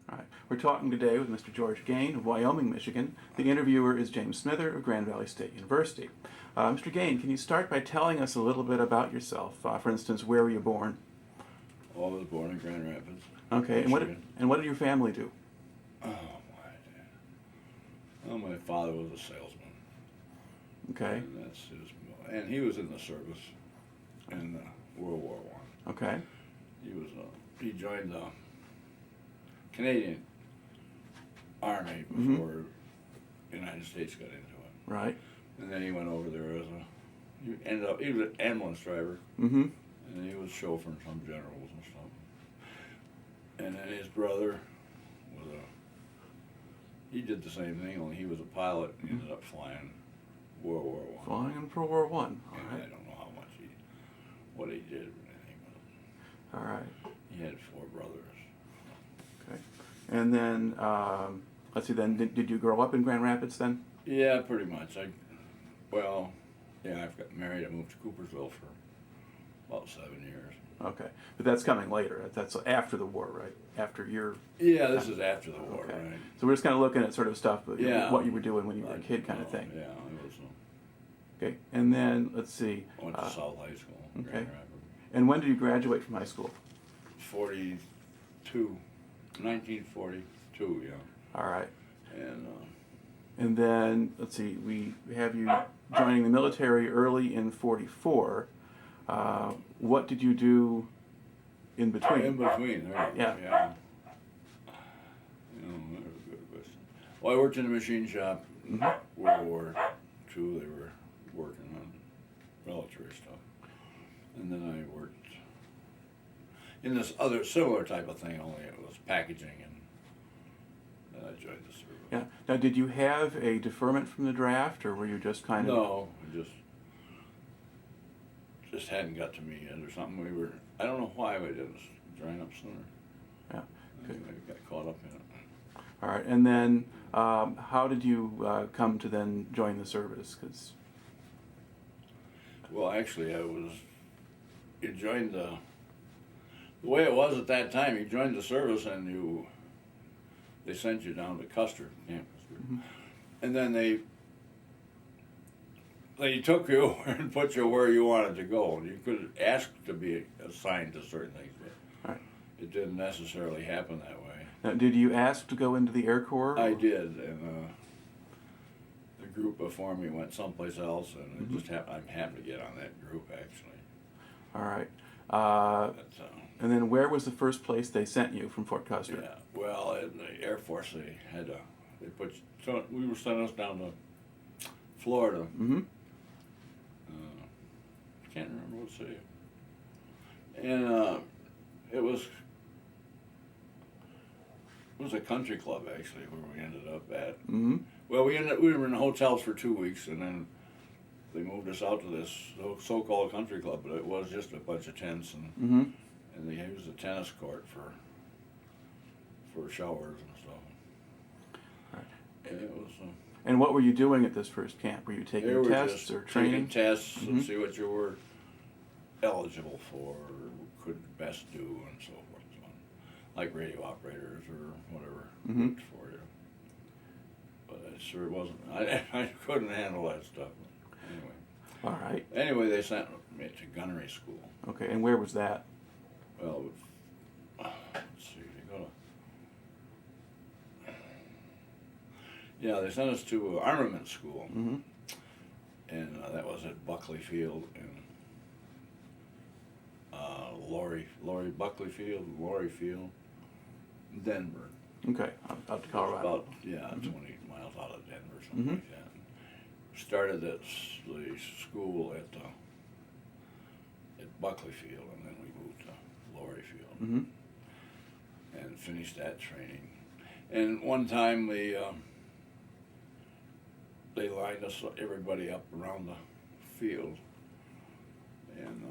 All right. We're talking today with Mr. George Gane of Wyoming, Michigan. The interviewer is James Smither of Grand Valley State University. Mr. Gane, can you start by telling us a little bit about yourself? For instance, where were you born? Well, I was born in Grand Rapids. Okay. Michigan. And what did your family do? Oh, well, my father was a salesman. Okay. And he was in the service in World War I. Okay. He joined the Canadian Army before the United States got into it. Right. And then he went over there he was an ambulance driver. Mm-hmm. And he was chauffeuring some generals and stuff. And then his brother he did the same thing, only he was a pilot and ended up flying World War I. Flying in for World War I. And I don't know what he did or anything, but all right. he had 4 brothers. Okay. And then, let's see, then, did you grow up in Grand Rapids then? Yeah, pretty much. I've got married. I moved to Coopersville for about 7 years. Okay. But that's coming later. That's after the war, right? After your... Yeah, this is after the war, okay. right? So we're just kind of looking at sort of stuff, what you were doing when you were a kid kind of thing. Yeah, I was. Okay. And then, let's see. I went to South High School in Grand Rapids. And when did you graduate from high school? 1942, yeah. All right. And then, let's see, we have you joining the military early in 44. What did you do in between? In between, there you go. Yeah. Yeah. That was a good question. Well, I worked in a machine shop. World War II, they were working on military stuff. And then I worked in this other similar type of thing, only it was packaging, and then I joined the service. Yeah. Now, did you have a deferment from the draft, or were you just kind of... No, just hadn't got to me yet or something. I don't know why we didn't join up sooner. Yeah. Anyway, we got caught up in it. All right. And then how did you come to then join the service? Well, actually, you joined the way it was at that time, you joined the service and they sent you down to Custer, Camp Custer. And then they took you and put you where you wanted to go. You could ask to be assigned to certain things, but right. It didn't necessarily happen that way. Now, did you ask to go into the Air Corps? I did, and the group before me went someplace else, and I'm happy to get on that group, actually. All right. And then where was the first place they sent you from Fort Custer? Yeah, well, in the Air Force, we were sending us down to Florida. I can't remember what to say. And it was a country club, actually, where we ended up at. Well, we were in hotels for 2 weeks, and then they moved us out to this so-called country club, but it was just a bunch of tents, and they used a tennis court for showers and stuff. Right. And it was. And what were you doing at this first camp? Were you taking tests or training? Taking tests and see what you were eligible for, or could best do, and so forth. Like radio operators or whatever worked for you. But it sure wasn't. I couldn't handle that stuff. Anyway. All right. Anyway, they sent me to gunnery school. Okay, and where was that? Well, let's see. They sent us to armament school, and that was at Buckley Field in Laurie Buckley Field, Denver. Okay, out to Colorado. About 20 miles out of Denver, something like that. Started at the school at Buckley Field, and then we moved to Laurie Field, and finished that training. And one time they lined everybody up around the field, and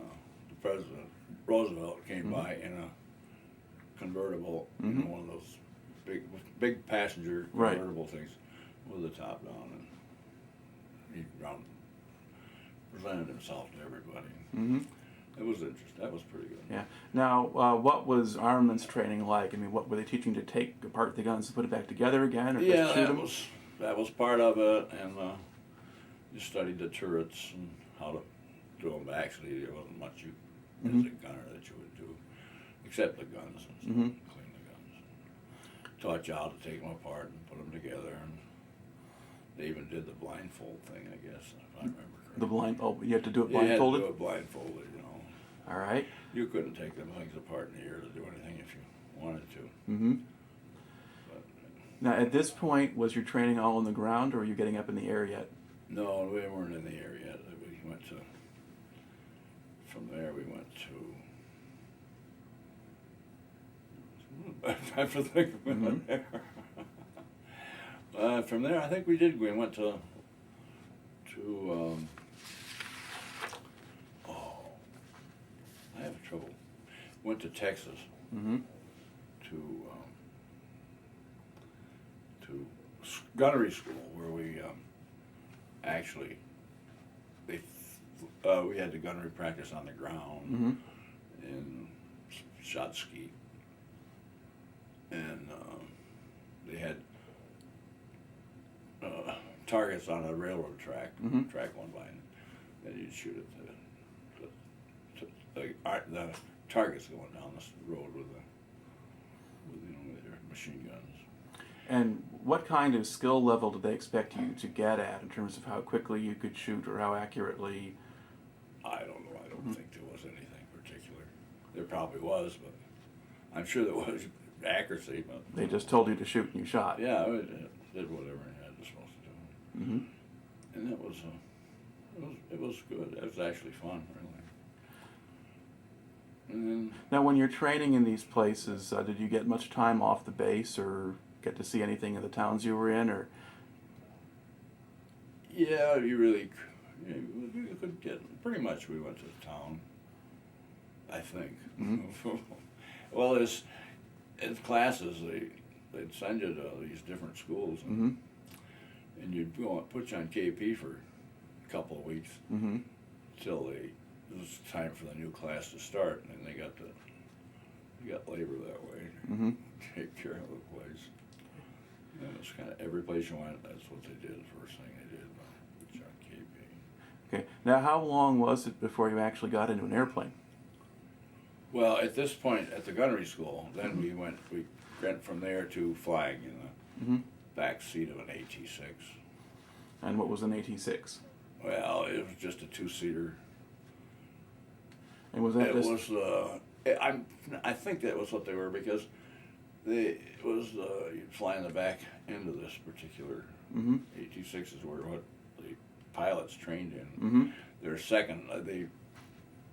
the President Roosevelt came by in a convertible, one of those big passenger convertible things with the top down, and he presented himself to everybody. It was interesting. That was pretty good. Yeah. Now, what was armaments training like? I mean, what were they teaching to take apart the guns and put it back together again, or Yeah, just shoot that them? was part of it, and you studied the turrets and how to do them. Actually, there wasn't much you as a gunner that you would do, except the guns and stuff, clean the guns. Taught you how to take them apart and put them together, and they even did the blindfold thing, I guess, if I remember correctly. The blind. Oh, you have to do it You had to blindfolded. do it blindfolded, you know. All right. You couldn't take them things apart in the air to do anything if you wanted to. Mm-hmm. But Now, at this point, was your training all on the ground, or were you getting up in the air yet? no, we weren't in the air yet. We went to. From there, we went to. I have to think we went there. From there, I think we did. We went to. I have trouble. Went to Texas. Mm-hmm. To gunnery school where we actually we had the gunnery practice on the ground and shot ski, and they had targets on a railroad track, track one line, and you'd shoot at the targets going down this road with their machine guns. And what kind of skill level did they expect you to get at in terms of how quickly you could shoot or how accurately? I don't know. I don't think there was anything particular. There probably was, but I'm sure there was accuracy. But They just told you to shoot and you shot. yeah, it did whatever it had was supposed to do, and it was good. It was actually fun, really. And then Now, when you're training in these places, did you get much time off the base or get to see anything in the towns you were in, or? yeah, you could get pretty much. We went to the town, I think. Well, as classes, they'd send you to these different schools, and you'd go and put you on KP for a couple of weeks till it was time for the new class to start, and then they got labor that way. Take care of the place. And it's kind of every place you went, that's what they did. The first thing they did, put you on KP. Okay. Now, how long was it before you actually got into an airplane? Well, at this point, at the gunnery school, then we went from there to flying in the back seat of an AT-6. And what was an AT-6? Well, it was just a two-seater. And was that I think that was what they were, because you'd fly in the back end of this particular AT-6s were what the pilots trained in. Their second, they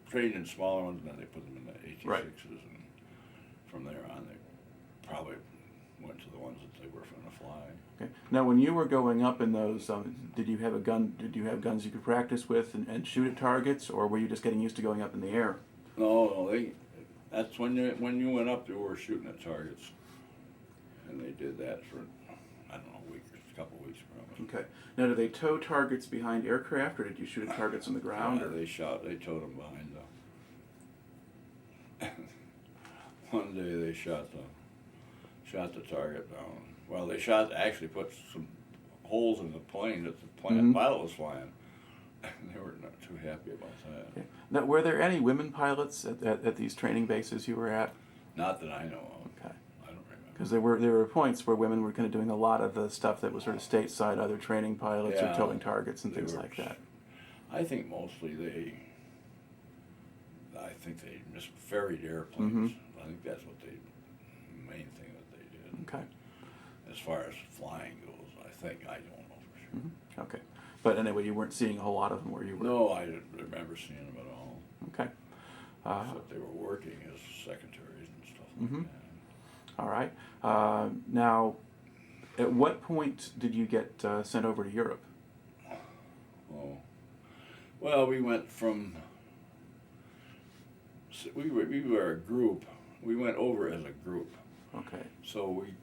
trained in smaller ones, and then they put them in the AT-6s, Right. and from there on, they probably went to the ones that they were going to fly. Okay. Now, when you were going up in those, did you have a gun? Did you have guns you could practice with and shoot at targets, or were you just getting used to going up in the air? No, that's when you went up, they were shooting at targets, and they did that for I don't know a week or a couple of weeks probably. Okay. Now, do they tow targets behind aircraft, or did you shoot at targets on the ground? Yeah, Or? they towed them behind the. One day they shot the target down. Well, they actually put some holes in the plane that the pilot was flying. They were not too happy about that. Okay. Now, were there any women pilots at these training bases you were at? Not that I know of. Okay. I don't remember. Because there were points where women were kind of doing a lot of the stuff that was sort of stateside, other training pilots or Yeah, towing targets and they things were- like that. I think mostly they just ferried airplanes. I think that's what the main thing that they did. Okay. As far as flying goes, I think, I don't know for sure. Okay. But anyway, you weren't seeing a whole lot of them where you were. No, I didn't remember seeing them at all. Okay. Except they were working as secretaries and stuff like that. All right. Now, at what point did you get sent over to Europe? Oh, well, we went from. We were a group. We went over as a group. Okay. So we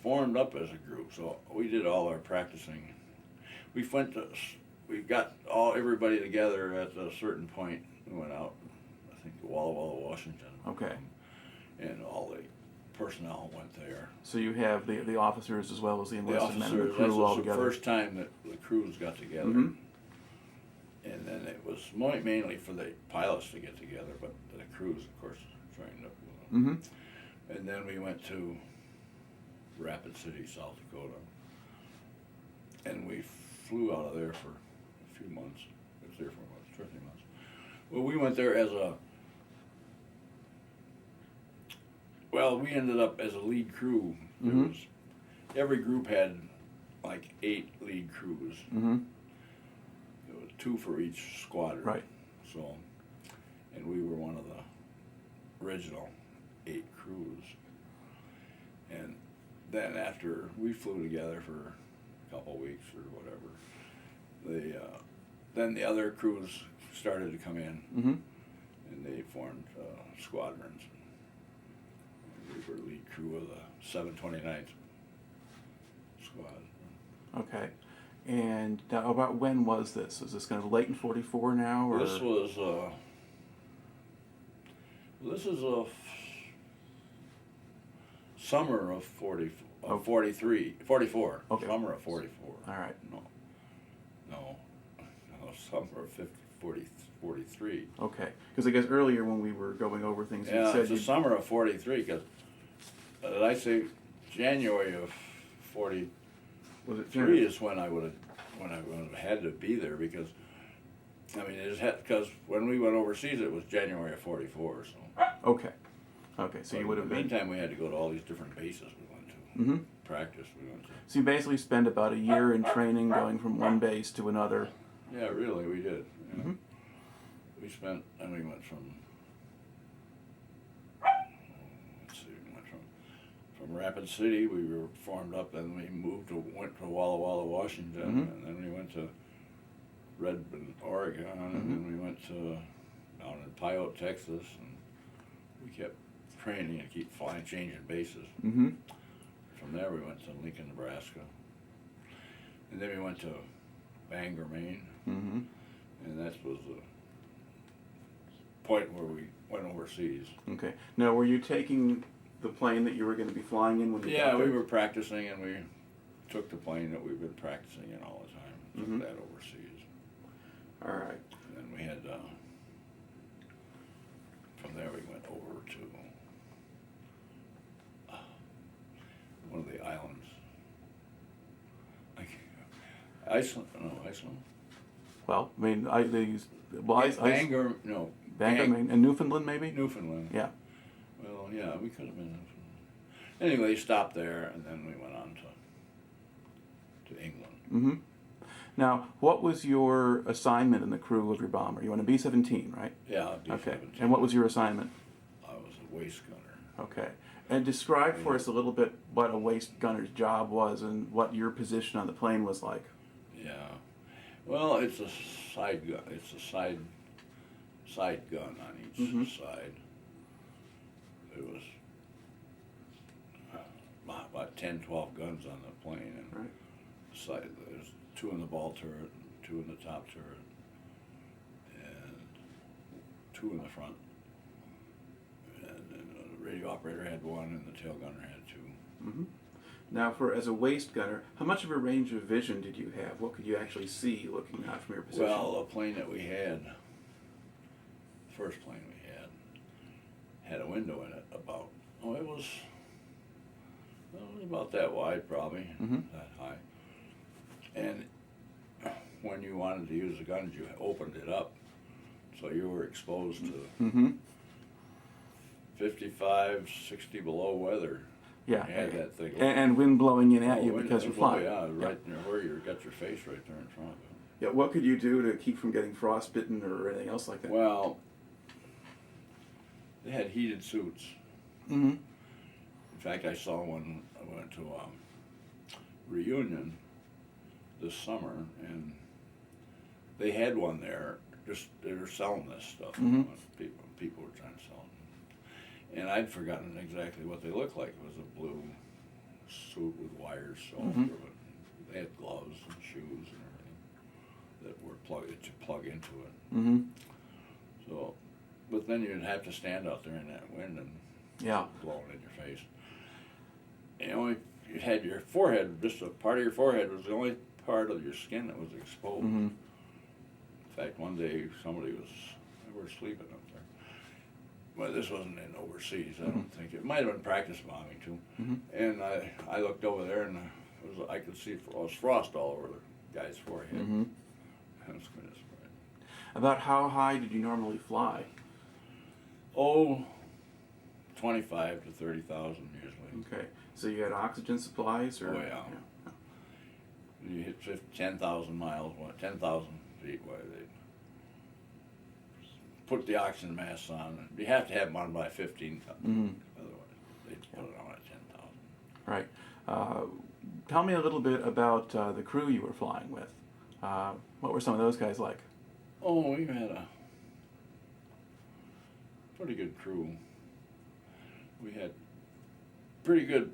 formed up as a group. So we did all our practicing. We got everybody together at a certain point. We went out. I think Walla Walla, Washington. Okay. And all the personnel went there. So you have the officers as well as the enlisted men and the Officers, crew all that's the together. first time that the crews got together. Mhm. And then it was mainly for the pilots to get together, but the crews, of course, joined up with them. Mhm. And then we went to Rapid City, South Dakota. And we flew out of there for a few months. I was there for about 2 or 3 months. Well, we went there as we ended up as a lead crew. Mhm. It was, every group had like 8 lead crews. Mhm. There was 2 for each squadron. Right. So, and we were one of the original 8 crews. And then after we flew together for a couple weeks or whatever, then the other crews started to come in, Mhm. and they formed squadrons. And we were lead crew of the 729th squad. Okay. And now, about when was this? Was this kind of late in '44 now, or? This was this is summer of 44. Okay. Summer of 44. All right. No, summer of 43. Okay. Because I guess earlier when we were going over things, you Yeah, said it's the summer of 43, because, did I say January of 43 was it January? is when I would have had to be there, because, I mean, because when we went overseas, it was January of 44, so. Okay. Okay. So But you would have in the been. meantime, we had to go to all these different bases we went to. Mhm. Practice we went to. So you basically spend about a year in training, going from one base to another. Yeah, really, we did. Yeah. Mhm. We went from, we went from Rapid City, we were formed up, then we went to Walla Walla, Washington, Mhm. and then we went to Redmond, Oregon, and then we went to down in Pyote, Texas, and we kept training and keep flying, changing bases. Mm-hmm. From there, we went to Lincoln, Nebraska, and then we went to Bangor, Maine, Mm-hmm. and that was the point where we went overseas. Okay. Now, were you taking the plane that you were going to be flying in when you Yeah, got there? we were practicing, and we took the plane that we've been practicing in all the time, took Mhm. that overseas. All right. And then we had, from there we went over to one of the islands. Iceland. Well, I mean, they used Bangor, no. Bangor, Maine, and Newfoundland, maybe. Newfoundland. Yeah. Well, yeah, we could have been in Newfoundland. Anyway, stopped there, and then we went on to England. Mm-hmm. Now, what was your assignment in the crew of your bomber? You were on a B-17, right? Yeah, B-17. Okay. And what was your assignment? I was a waist gunner. Okay. And describe for us a little bit what a waist gunner's job was and what your position on the plane was like. Yeah. Well, it's a side gun. It's a side gun on each Mhm. side. There was about 10, 12 guns on the plane, and Right. there's 2 in the ball turret, 2 in the top turret, and 2 in the front. And then the radio operator had 1, and the tail gunner had 2. Mm-hmm. Now, as a waist gunner, how much of a range of vision did you have? What could you actually see looking out from your position? Well, the plane that we had, first plane we had a window in it about, it was about that wide probably, Mhm. that high. And when you wanted to use the guns, you opened it up, so you were exposed to Mm-hmm. 55, 60 below weather. Yeah. You had that thing. And wind blowing in at you wind- because you're well, flying. Yeah, right where you got your face right there in front of it. Yeah. What could you do to keep from getting frostbitten or anything else like that? Well, they had heated suits. Mm-hmm. In fact, I saw one. I went to a reunion this summer, and they had one there. They were selling this stuff. Mhm. People were trying to sell it, and I'd forgotten exactly what they looked like. It was a blue suit with wires all Mhm. through it. They had gloves and shoes and everything that you plug into it. Mm-hmm. So but then you'd have to stand out there in that wind and Yeah. blowing in your face. And only you had your forehead, just a part of your forehead was the only part of your skin that was exposed. Mm-hmm. In fact, one day they were sleeping up there. Well, this wasn't in overseas, I don't think. It might have been practice bombing too. Mm-hmm. And I looked over there and I could see it was frost all over the guy's forehead. Mm-hmm. That was goodness, right. About how high did you normally fly? Oh, 25 to 30,000 usually. Okay. So you had oxygen supplies, or? Oh, yeah. You hit 10,000 miles, 10,000 feet wide. They put the oxygen masks on. You have to have them on by 15,000. Mm-hmm. Otherwise, they put it on at 10,000. Right. Tell me a little bit about the crew you were flying with. What were some of those guys like? Oh, we had a pretty good crew. We had pretty good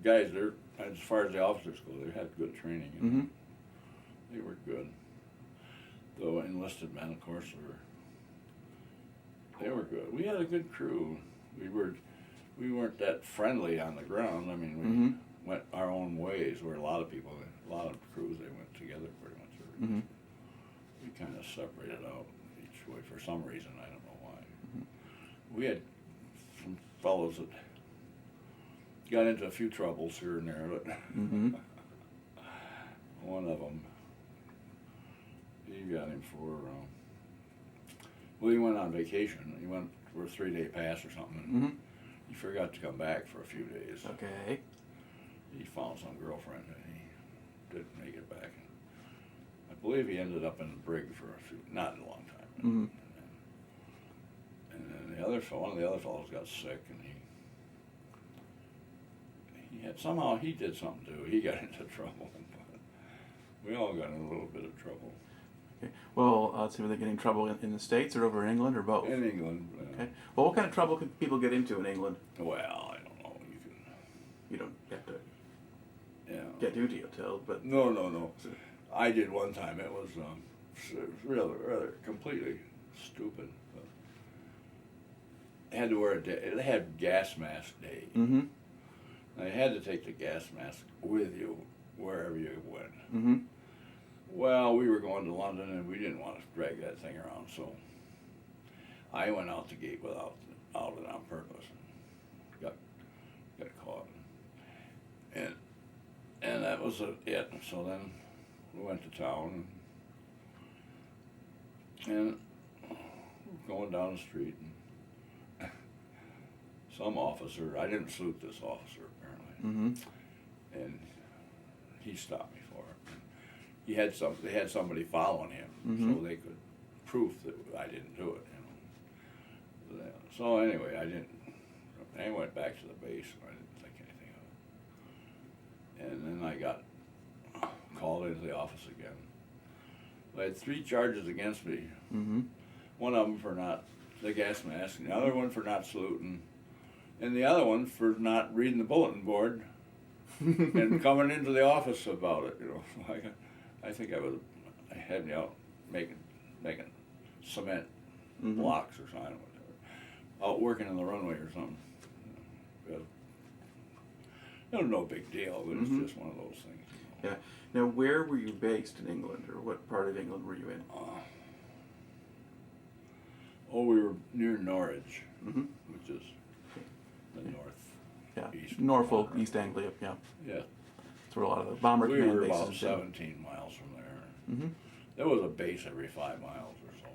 guys there. As far as the officers go, they had good training. Mm-hmm. They were good. Though enlisted men, of course, they were good. We had a good crew. We weren't that friendly on the ground. I mean, we went our own ways. Where a lot of crews, they went together pretty much. Mm-hmm. We kind of separated out each way for some reason. I don't know why. We had some fellows that got into a few troubles here and there, but one of them, he got him for, well, he went on vacation. He went for a 3-day pass or something. And he forgot to come back for a few days. Okay. He found some girlfriend and he didn't make it back. I believe he ended up in the brig for not in a long time. And then one of the other fellows got sick, and he did something too. He got into trouble. We all got in a little bit of trouble. Okay. Well, let's see, were they getting trouble in the States or over in England, or both? In England. Okay. Well, what kind of trouble could people get into in England? Well, I don't know. You don't have to Yeah. get duty until, but... No. I did one time. It was rather completely stupid. But I had to wear they had gas mask day. Mm-hmm. I had to take the gas mask with you wherever you went. Mm-hmm. Well, we were going to London and we didn't want to drag that thing around, so I went out the gate without it on purpose. Got caught. And that was it. So then we went to town and going down the street, and some officer, I didn't salute this officer apparently, and he stopped me for it. They had somebody following him, so they could prove that I didn't do it. So anyway, I went back to the base and I didn't think anything of it. And then I got called into the office again. I had 3 charges against me. One of them for not the gas mask, and the other one for not saluting, and the other one for not reading the bulletin board and coming into the office about it. So I think I had me out making cement blocks or something, out working on the runway or something. It was no big deal, but it's just one of those things. Yeah. Now, where were you based in England, or what part of England were you in? We were near Norwich, which is the east. Norfolk, East Anglia, yeah. Yeah. That's where a lot of the bomber We command were bases about are. 17 miles from there. There was a base every 5 miles or so,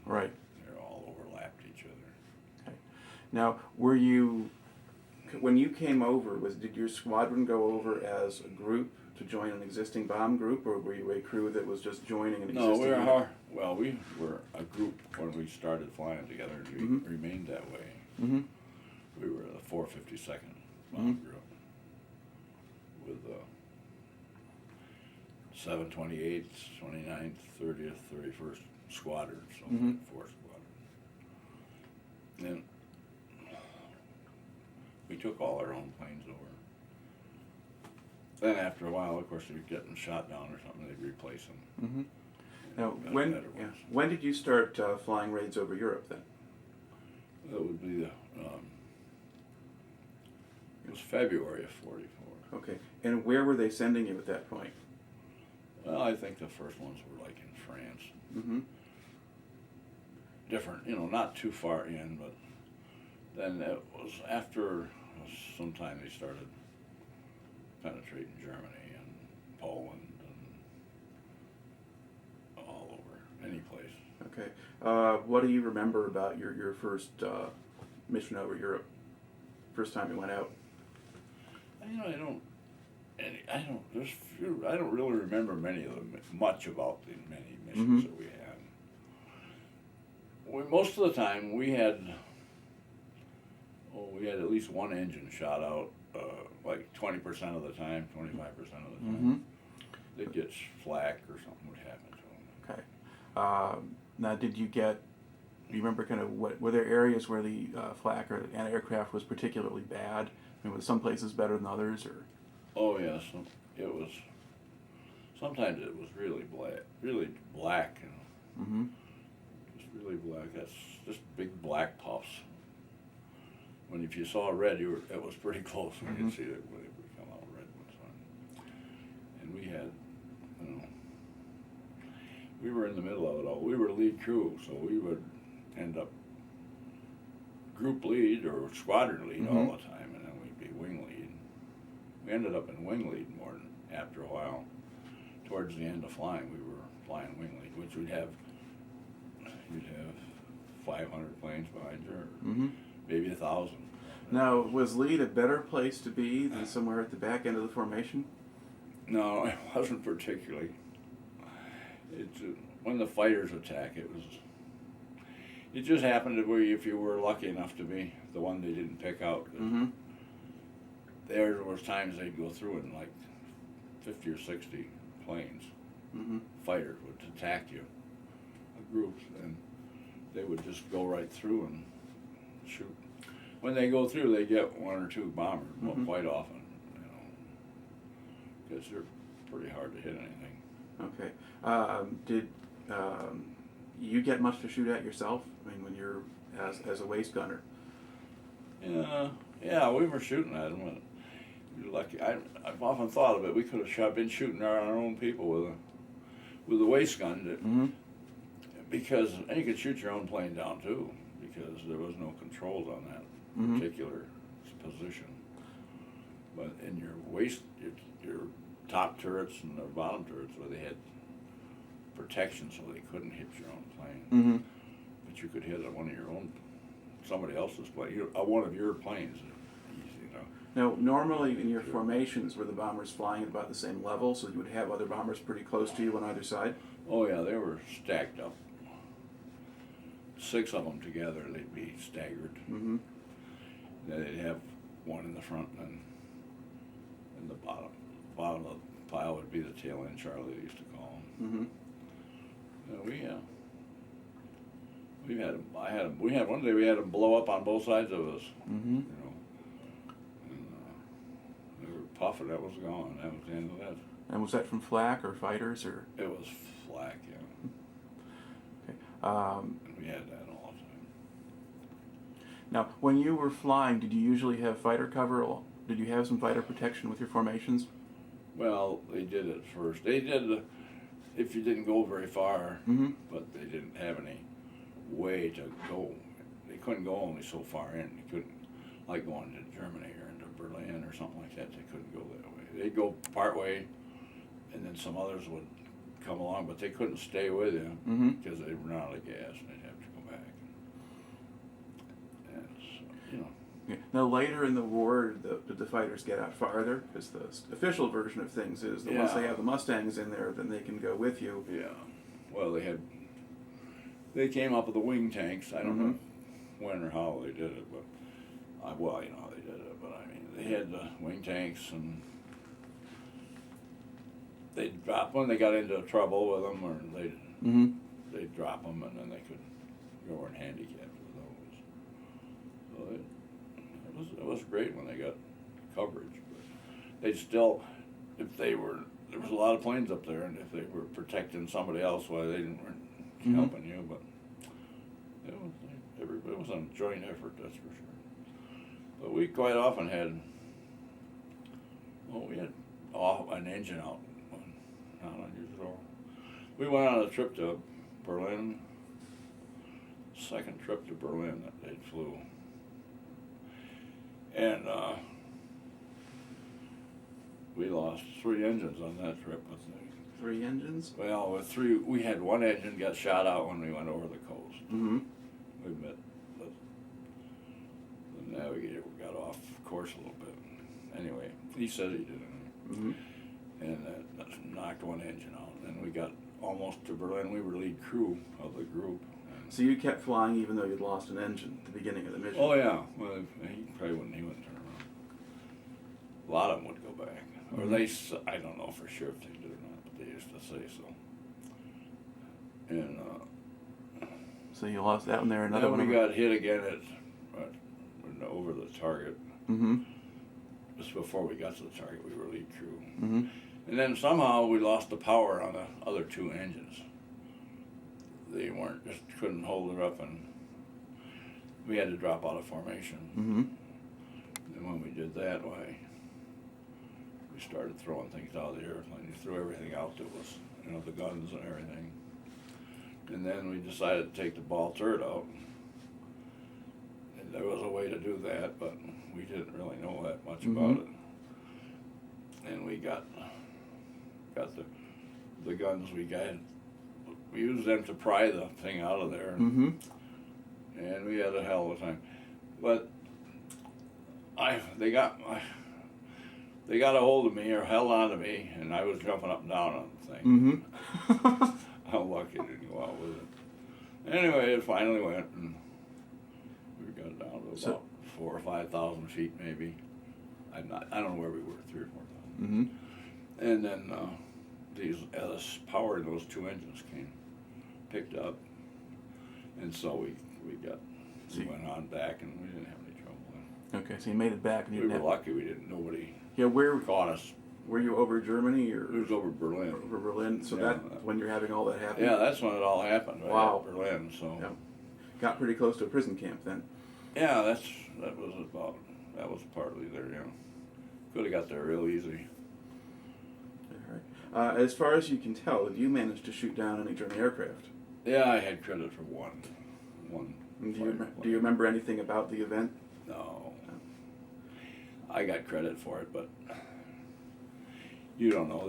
Right. They all overlapped each other. Okay. Now, when you came over, did your squadron go over as a group to join an existing bomb group, or were you a crew that was just joining an existing No, unit? we were a group when we started flying together, and we remained that way. We were the 452nd bomb group with 728th, 29th, 30th, 31st Squadron, so 4 Squadron. And we took all our own planes over. Then after a while, of course, if you're getting shot down or something, they'd replace them. Now, got when better yeah, ones. when did you start flying raids over Europe then? That would be the, it was February of '44. Okay, and where were they sending you at that point? Well, I think the first ones were like in France. Mm-hmm. Different, not too far in, but then it was after some time they started penetrating Germany and Poland and all over, any place. Okay. What do you remember about your first mission over Europe? First time you went out? I don't really remember much about the many missions that we had. Most of the time we had at least one engine shot out, like 20% of the time, 25% of the time. They'd get flak or something would happen to them. Okay. Now, do you remember kind of were there areas where the flak or anti-aircraft was particularly bad? I mean, was some places better than others, or? Oh yes, it was. Sometimes it was really black, Mm-hmm. just really black. That's just big black puffs. When if you saw red, it was pretty close when you'd see it when it would come out red one time. And we had, we were in the middle of it all. We were lead crew, so we would end up group lead or squadron lead all the time, and then we'd be wing lead. We ended up in wing lead more than after a while. Towards the end of flying, we were flying wing lead, which you'd have 500 planes behind you, or maybe 1,000. Now, was lead a better place to be than somewhere at the back end of the formation? No, it wasn't particularly. When the fighters attack, it just happened to be if you were lucky enough to be the one they didn't pick out. There was times they'd go through in like 50 or 60 planes. Fighters would attack you, groups, and they would just go right through and shoot. When they go through, they get one or two bombers quite often, because they're pretty hard to hit anything. Okay. Did you get much to shoot at yourself? I mean, when you're as a waist gunner. Yeah, we were shooting at them. And we were lucky. I've often thought of it. We could have been shooting our own people with a waist gun, because and you could shoot your own plane down too, because there was no controls on that particular position. But in your waist, your top turrets and the bottom turrets, where they had protection so they couldn't hit your own plane. But you could hit somebody else's plane, one of your planes, easy enough. Now, normally in your formations, were the bombers flying at about the same level, so you would have other bombers pretty close to you on either side? Oh yeah, they were stacked up. 6 of them together, they'd be staggered. Then they'd have one in the front, and the bottom of the pile would be the tail end Charlie, they used to call them. We had one day we had them blow up on both sides of us. And they were puffing. That was gone. That was the end of that. And was that from flak or fighters, or? It was flak, yeah. Okay. And we had that all the time. Now, when you were flying, did you usually have fighter cover? Did you have some fighter protection with your formations? Well, they did it first. They did if you didn't go very far, but they didn't have any way to go. They couldn't go only so far in. They couldn't, like going to Germany or into Berlin or something like that. They couldn't go that way. They'd go part way, and then some others would come along, but they couldn't stay with you because they'd run out of gas and they'd have to go back. And so, Yeah. Now, later in the war, did the fighters get out farther? Because the official version of things is that once they have the Mustangs in there, then they can go with you. Yeah. Well, they came up with the wing tanks. I don't know when or how they did it, but you know how they did it. But I mean, they had the wing tanks, and they'd drop when they got into trouble with them, or they'd drop them, and then they could go in handicapped with those. So it was great when they got coverage, but they'd still, if they were there was a lot of planes up there, and if they were protecting somebody else, why they weren't Mhm. helping you. But it was a joint effort, that's for sure. But we quite often had, we had an engine out, not unusual. We went on a trip to Berlin, second trip to Berlin that they flew, and we lost 3 engines on that trip. I think. 3 engines? Well, we had one engine got shot out when we went over the coast. Mm-hmm. We met the navigator got off course a little bit. Anyway, he said he did it. Mm-hmm. And that knocked one engine out. And we got almost to Berlin. We were lead crew of the group. So you kept flying even though you'd lost an engine at the beginning of the mission? Oh yeah. Well, he probably wouldn't even turn around. A lot of them would go back, or I don't know for sure if they did or not, but they used to say so. And so you lost that one there. Another then one. we got hit again over the target. Mm-hmm. Just before we got to the target, we were lead crew. Mm-hmm. And then somehow we lost the power on the other 2 engines. They couldn't hold it up, and we had to drop out of formation. Mm-hmm. And when we did that, we started throwing things out of the airplane. We threw everything out that was, the guns and everything. And then we decided to take the ball turret out. And there was a way to do that, but we didn't really know that much about it. And we got the guns we used them to pry the thing out of there. Mm-hmm. And we had a hell of a time. But they got a hold of me or held on to me, and I was jumping up and down on the thing. Mm-hmm. How lucky it didn't go out with it. Anyway, it finally went, and we got down to about 4,000 or 5,000 feet, maybe. I don't know where we were, 3,000 or 4,000. Mm-hmm. And then this power in those 2 engines picked up, and so we went on back, and we didn't have any trouble. Okay, so you made it back, and you We didn't were have. lucky. Nobody Yeah, where caught us. were you, over Germany or? It was over Berlin. Over Berlin. So Yeah. that when you're having all that happen. Yeah, that's when it all happened. Right Wow. at Berlin. So. Yeah. Got pretty close to a prison camp then. Yeah, that was partly there. Could have got there real easy. All right. As far as you can tell, did you manage to shoot down any German aircraft? Yeah, I had credit for one. And do you remember anything about the event? No. I got credit for it, but you don't know.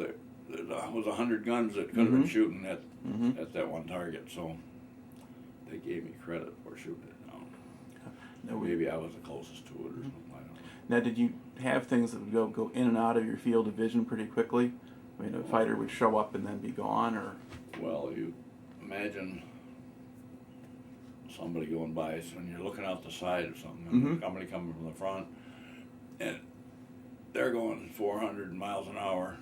There was 100 guns that could have been shooting at that one target, so they gave me credit for shooting it down. No, Maybe I was the closest to it or something. I don't know. Now, did you have things that would go in and out of your field of vision pretty quickly? I mean, a fighter would show up and then be gone, or? Well, you imagine somebody going by, so when you're looking out the side of something, and somebody coming from the front, and they're going 400 miles an hour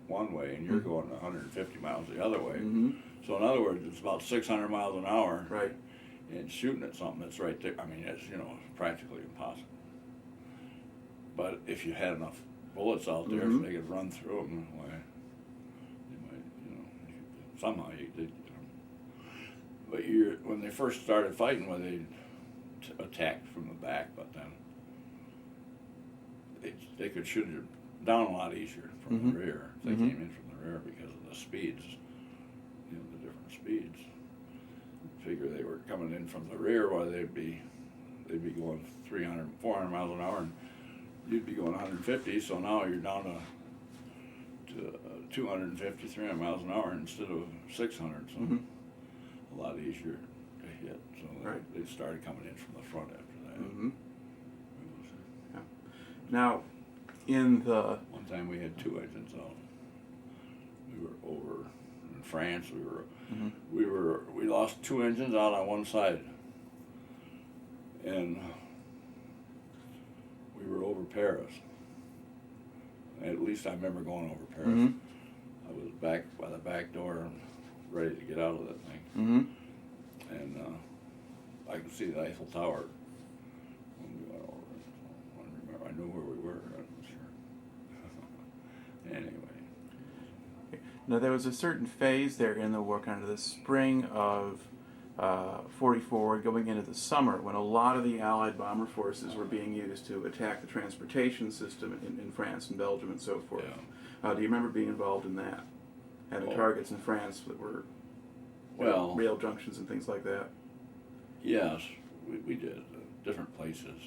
one way, and you're going 150 miles the other way. So in other words, it's about 600 miles an hour. Right. And shooting at something that's right there, I mean, it's practically impossible. But if you had enough bullets out there, if they could run through them, why, they might, somehow you did. But when they first started fighting, they attacked from the back, but then they could shoot you down a lot easier from the rear. If they came in from the rear because of the speeds, the different speeds. Figure they were coming in from the rear, while they'd be going 300, 400 miles an hour, and you'd be going 150. So now you're down to 250, 300 miles an hour instead of 600. So a lot easier to hit. So they started coming in from the front after that. Yeah. Now, in the one time we had 2 engines out. We were over in France. We lost 2 engines out on one side, and we were over Paris. At least I remember going over Paris. I was back by the back door, ready to get out of that thing, and I could see the Eiffel Tower when we went over it. So I knew where we were. I'm sure. Anyway. Now, there was a certain phase there in the war, kind of the spring of 44 going into the summer, when a lot of the Allied bomber forces were being used to attack the transportation system in France and Belgium and so forth. Yeah. Do you remember being involved in that? Having targets in France that were rail junctions and things like that? Yes, we did. Different places.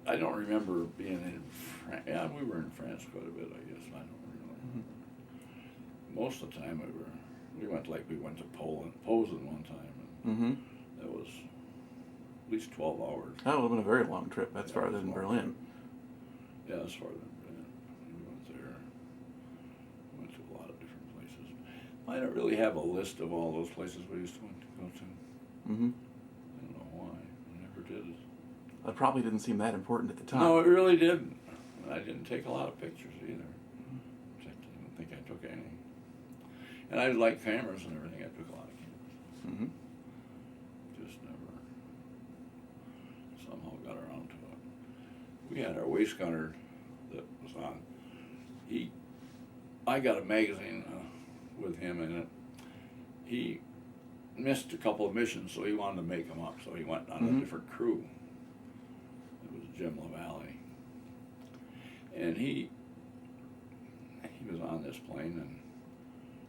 I don't remember being in France. Yeah, we were in France quite a bit, I guess. I don't remember. Mm-hmm. Most of the time we went to Poland, one time, and that was at least 12 hours. That would have been a very long trip. That's farther than Berlin. Yeah, that's farther than Berlin. We went there. We went to a lot of different places. I don't really have a list of all those places we used to go to. Mm-hmm. I don't know why. I never did. It probably didn't seem that important at the time. No, it really didn't. I didn't take a lot of pictures either. In fact, I don't think I took any. And I like cameras and everything. I took a lot of cameras. Mm-hmm. Just never somehow got around to it. We had our waist gunner that was on. I got a magazine with him in it. He missed a couple of missions, so he wanted to make them up. So he went on a different crew. It was Jim LaValle. And he was on this plane, and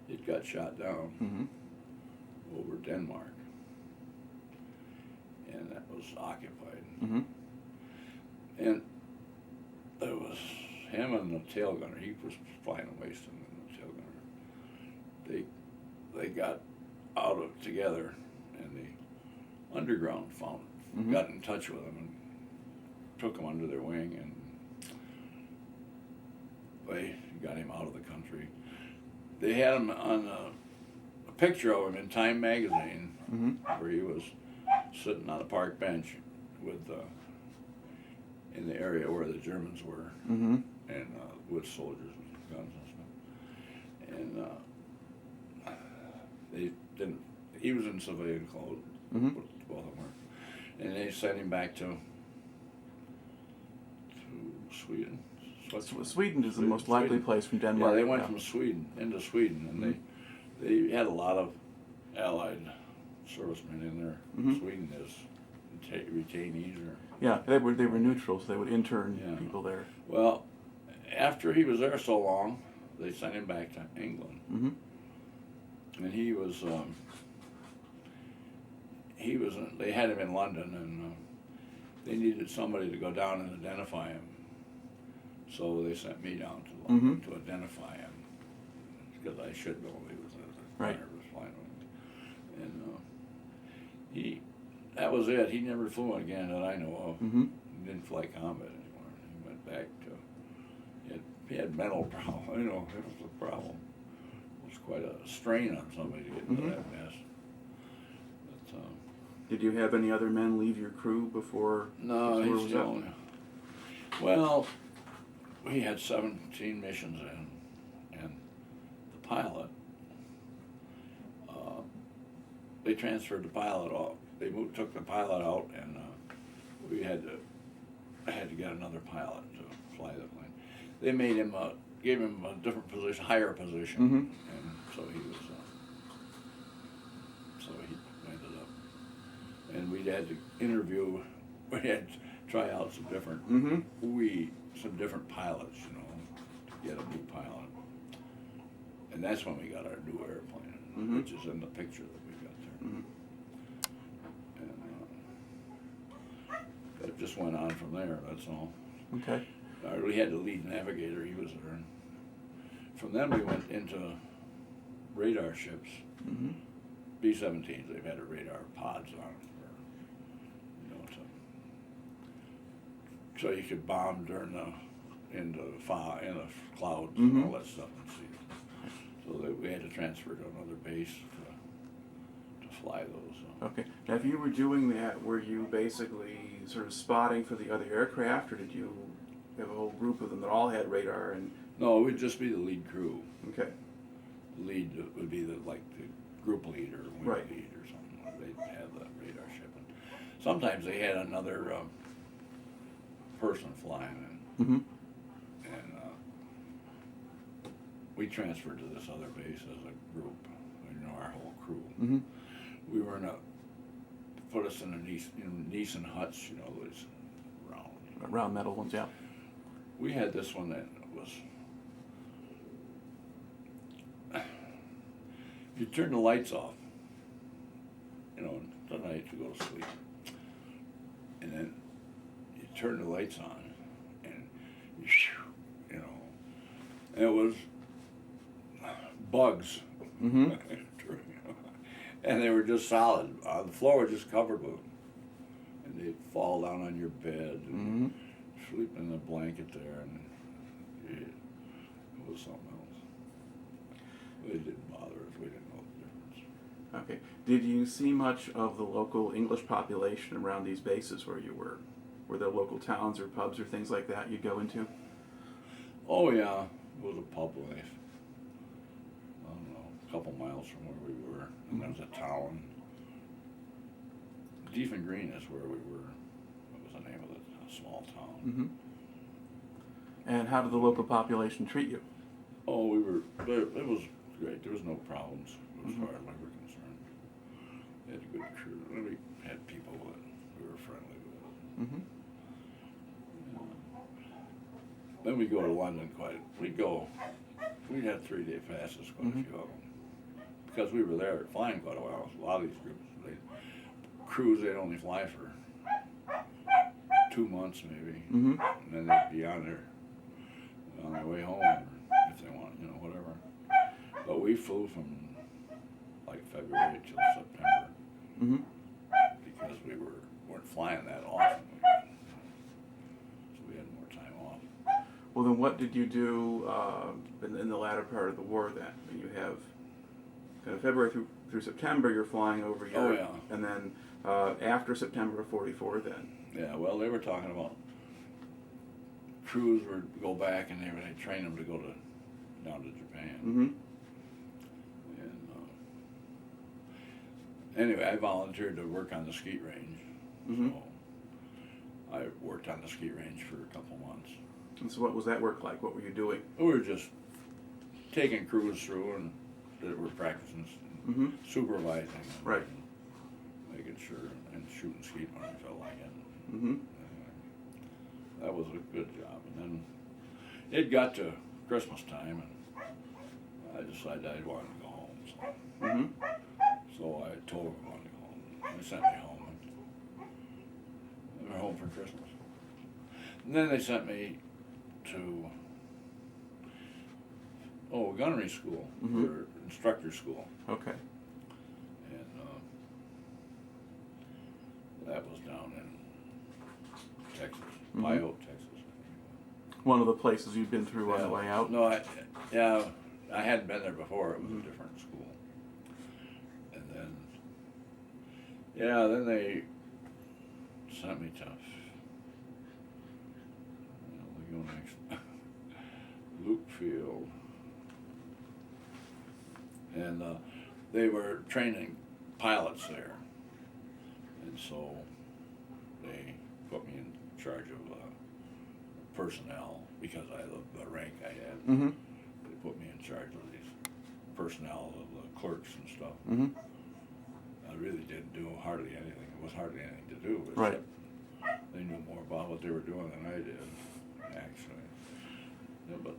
it got shot down over Denmark, and that was occupied. Mm-hmm. And there was him and the tail gunner. He was flying a waist and the tail gunner. They got out of together, and the underground got in touch with him and took him under their wing, and they got him out of the country. They had him on a picture of him in Time magazine, where he was sitting on a park bench with in the area where the Germans were, and with soldiers with guns and stuff. And they didn't. He was in civilian clothes. Both of them were, and they sent him back to Sweden. Sweden is the most likely place from Denmark. Yeah, they went from Sweden into Sweden, and they had a lot of Allied servicemen in there. Sweden is retainees, or they were neutral, so they would intern people there. Well, after he was there so long, they sent him back to England, and he was. They had him in London, and they needed somebody to go down and identify him. So they sent me down to London to identify him, because I should know he was was flying with me. And that was it. He never flew again that I know of. He didn't fly combat anymore. He went back to. He had mental problems. It was a problem. It was quite a strain on somebody to get into that mess. But, did you have any other men leave your crew before? No, he's the only. Well, we had 17 missions in, and the pilot, they transferred the pilot off. They took the pilot out, and we had to get another pilot to fly the plane. They made him, gave him a different position, higher position, and so he was. So he ended up, and we had to interview. We had to try out some different. Some different pilots, to get a new pilot. And that's when we got our new airplane, which is in the picture that we got there. And it just went on from there, that's all. Okay. We had the lead navigator, he was there. From then we went into radar ships, B-17s, they've had a radar pods on them. So you could bomb during in the clouds and all that stuff and see. So we had to transfer to another base to fly those. Okay. Now, if you were doing that, were you basically sort of spotting for the other aircraft, or did you have a whole group of them that all had radar? And no, it would just be the lead crew. Okay. The lead would be the group lead or wing lead or something. They'd have the radar ship. And sometimes they had another. Person flying, and we transferred to this other base as a group, our whole crew. Mm-hmm. We were in a, put us in Neeson huts, those Round metal ones, yeah. We had this one that was, you turn the lights off, the night to go to sleep, and then you turn the lights on, and and it was bugs. Mm-hmm. And they were just solid. The floor was just covered with them. And they'd fall down on your bed and sleep in the blanket there, and it was something else. It didn't bother us. We didn't know the difference. Okay. Did you see much of the local English population around these bases where you were? Were there local towns or pubs or things like that you'd go into? Oh yeah, it was a pub life. I don't know, a couple miles from where we were, and there was a town. Deep Green is where we were. What was the name of it? A small town. Mm-hmm. And how did the local population treat you? Oh, it was great. There was no problems as far as we were concerned. We had a good crew. We had people that we were friendly with. Mm-hmm. Then we go to London we had 3-day passes, quite a few of them. Because we were there flying quite a while. A lot of these groups, they'd only fly for 2 months maybe. Mm-hmm. And then they'd be on their way home, or if they want, whatever. But we flew from like February till September. Mm-hmm. Because we weren't flying that often. So we had more time off. Well, then what did you do in the latter part of the war then? I mean, you have kind of February through September, you're flying over Europe. Oh, yeah. And then after September of 44 then? Yeah, well, they were talking about crews would go back and they'd train them to go down to Japan. Mm-hmm. And anyway, I volunteered to work on the skeet range. Mm-hmm. So I worked on the skeet range for a couple months. And so what was that work like? What were you doing? We were just taking crews through and that were practicing, supervising, and Right. making sure, and shooting skeet when I felt like it. Mm-hmm. That was a good job. And then it got to Christmas time, and I decided I wanted to go home. So, Mm-hmm. so I told them I wanted to go home. They sent me home, and we were home for Christmas. And then they sent me to gunnery school, or instructor school. Okay. And that was down in Texas, Pyote, Texas. One of the places you'd been through on the way out? No, I hadn't been there before. It was a different school. And then they sent me to, we go next, Luke Field. And they were training pilots there. And so they put me in charge of personnel because the rank I had. Mm-hmm. They put me in charge of these personnel, of the clerks and stuff. Mm-hmm. I really didn't do hardly anything. It was hardly anything to do. Right. They knew more about what they were doing than I did, actually. Yeah, but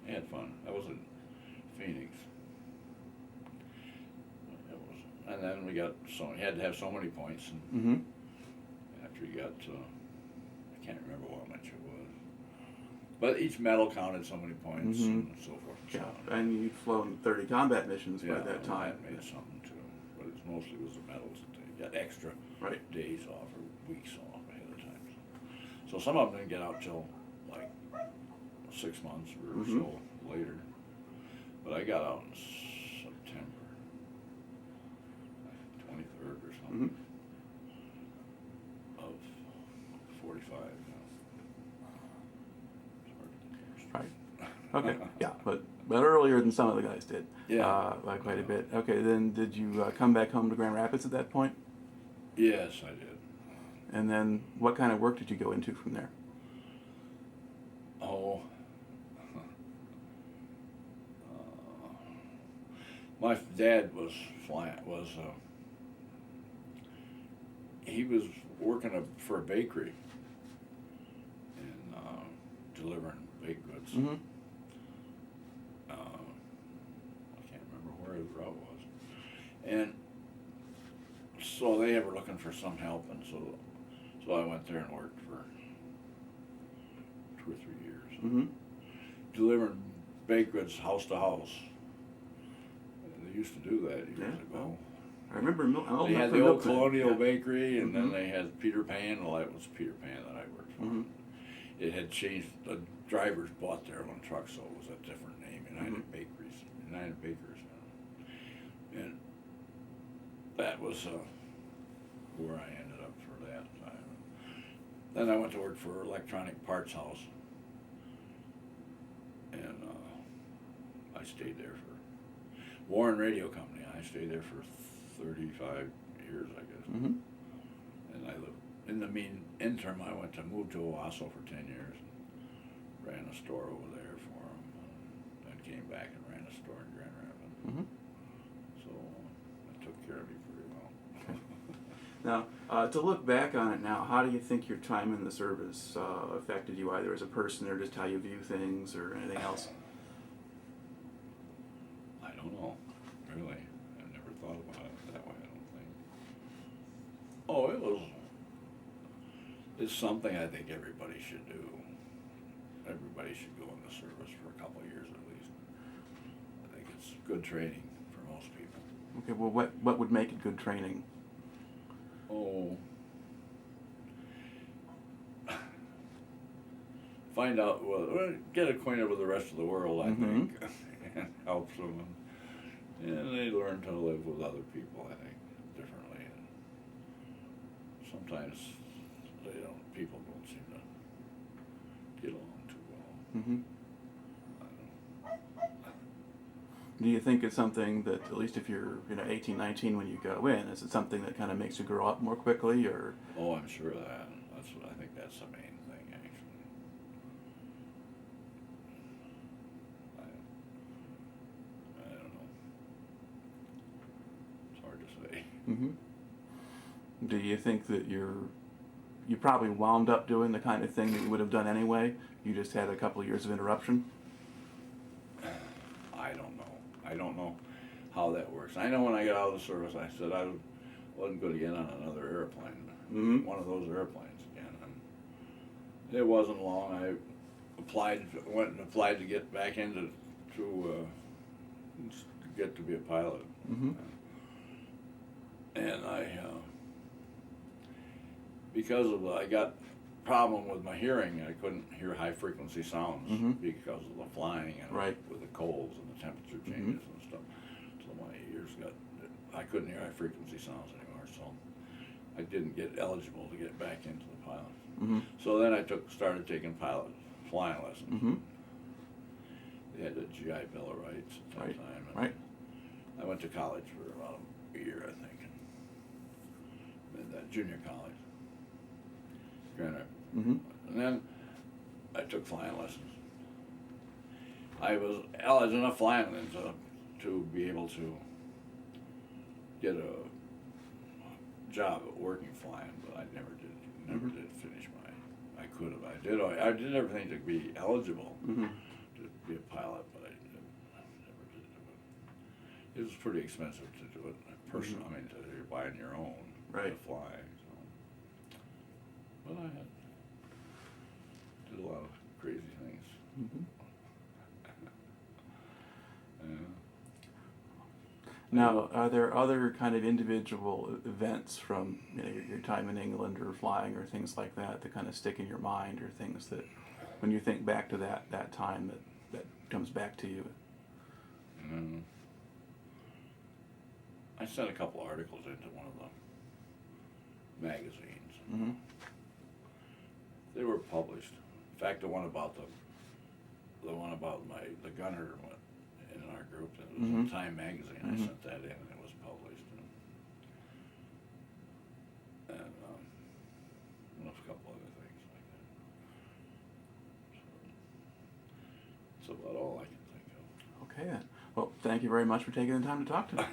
I had fun. I was in Phoenix. And then we had to have so many points. And after you got, I can't remember what much it was. But each medal counted so many points and so forth and so on. And you'd flown 30 combat missions by that time. That made something too. But it mostly was the medals that they got extra days off or weeks off ahead of time. So some of them didn't get out till like 6 months or so later. But I got out in September 23rd or something of 45. Right. Okay. Yeah, but earlier than some of the guys did. Yeah. By quite a bit. Okay. Then did you come back home to Grand Rapids at that point? Yes, I did. And then what kind of work did you go into from there? Oh, My dad was he was working for a bakery and delivering baked goods. Mm-hmm. I can't remember where the route was, and so they were looking for some help, and so I went there and worked for 2 or 3 years, Mm-hmm. delivering baked goods house to house. They used to do that years ago. I remember They had the old Colonial yeah. Bakery, and Mm-hmm. then they had Peter Pan. Well, that was Peter Pan that I worked for. Mm-hmm. It had changed. The drivers bought their own trucks, so it was a different name, United Bakers. And that was where I ended up for that time. Then I went to work for Electronic Parts House, and I stayed there for Warren Radio Company. I stayed there for 35 years, I guess. Mm-hmm. And I lived in the interim. I moved to Owasso for 10 years and ran a store over there for them. Then came back and ran a store in Grand Rapids. Mm-hmm. So I took care of me pretty well. Now, to look back on it now, how do you think your time in the service affected you, either as a person or just how you view things or anything else? I don't know, really. I've never thought about it that way, I don't think. Oh, it's something I think everybody should do. Everybody should go in the service for a couple of years at least. I think it's good training for most people. Okay, well, what would make it good training? Oh, find out, well, get acquainted with the rest of the world, I Mm-hmm. think, and helps them. And they learn to live with other people, I think, differently. And sometimes people don't seem to get along too well. Mm-hmm. I don't know. Do you think it's something that, at least if you're 18, 19 when you go in, is it something that kind of makes you grow up more quickly, or? Oh, I'm sure of that. I think that's the main thing, actually. I don't know. It's hard to say. Mm-hmm. Do you think that you probably wound up doing the kind of thing that you would have done anyway? You just had a couple of years of interruption? I don't know how that works. I know when I got out of the service, I said I wasn't going to get on another airplane, Mm-hmm. one of those airplanes again. And it wasn't long. I went and applied to get back into to get to be a pilot. Mm-hmm. And because of I got problem with my hearing. I couldn't hear high frequency sounds Mm-hmm. because of the flying and Right. with the colds and the temperature changes and stuff. So my ears I couldn't hear high frequency sounds anymore. So I didn't get eligible to get back into the pilot. Mm-hmm. So then I started taking flying lessons. Mm-hmm. They had the GI Bill of Rights at that Right. time. And Right. I went to college for about a year, I think, and that junior college, Gane. Mm-hmm. And then I took flying lessons. I was eligible enough flying to be able to get a job at working flying, but I never did. Never Mhm. did finish I could have. I did everything to be eligible Mm-hmm. to be a pilot, but I never did do it. It was pretty expensive to do it personally. I mean, you're buying your own Right. to fly. So. But I did a lot of crazy things. Mm-hmm. Yeah. Now, are there other kind of individual events from your time in England or flying or things like that kind of stick in your mind, or things that, when you think back to that time, that comes back to you? I sent a couple articles into one of the magazines. Mm-hmm. They were published. In fact, the one about the gunner in our group, it was in Time magazine. I Mhm. sent that in, and it was published. And a couple other things like that. So, that's about all I can think of. Okay then. Well, thank you very much for taking the time to talk to me.